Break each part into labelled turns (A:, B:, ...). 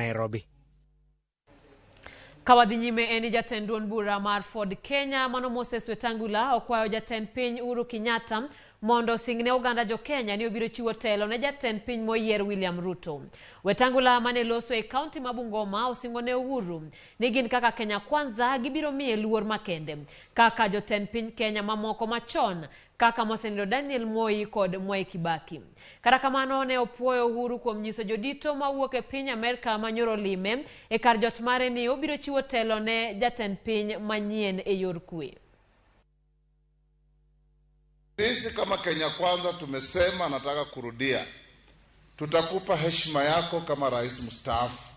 A: Nairobi.
B: Kawadhi nyime eni jatend duond bura mar Ford Kenya mano Moses Wetangula okwayo jatend piny Uhuru Kenyatta mondo singne uganda jo Kenya ni obiro chiwo telo ne jatend piny moyier William Ruto. Wetangula mane loso e kaunti ma Bungoma osingone Uhuru ni gin kaka Kenya Kwanza gibiro miye luor makende kaka jotend piny Kenya mamoko machon kaka mosenindo Daniel Moi kod Mwai Kibaki. Kata kamano ne opuoyo Uhuru kuom nyiso jodito mawuok e piny Amerika manyoro lime e kar jot mare ni obiro chiwo telo ne jatend piny manyien e yor kwe.
C: Sisi kama Kenya Kwanza tumesema, nataka kurudia, tutakupa heshima yako kama rais mstaafu.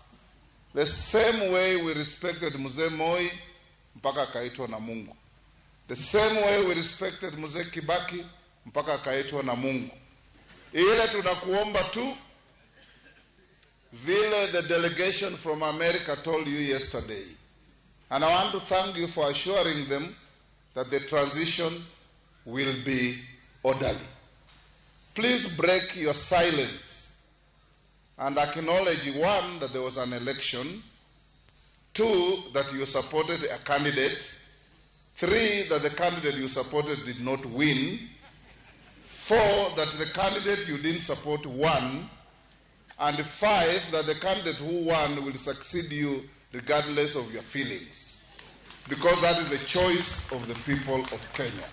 C: The same way we respected Mzee Moi mpaka akaitwa na Mungu. The same way we respected Mzee Kibaki mpaka akaitwa na Mungu. Ile tunakuomba tu vile the delegation from America told you yesterday. And I want to thank you for assuring them that the transition will be orderly. Please break your silence and acknowledge, one, that there was an election, two, that you supported a candidate, three, that the candidate you supported did not win, four, that the candidate you didn't support won, and five, that the candidate who won will succeed you regardless of your feelings, because that is the choice of the people of Kenya.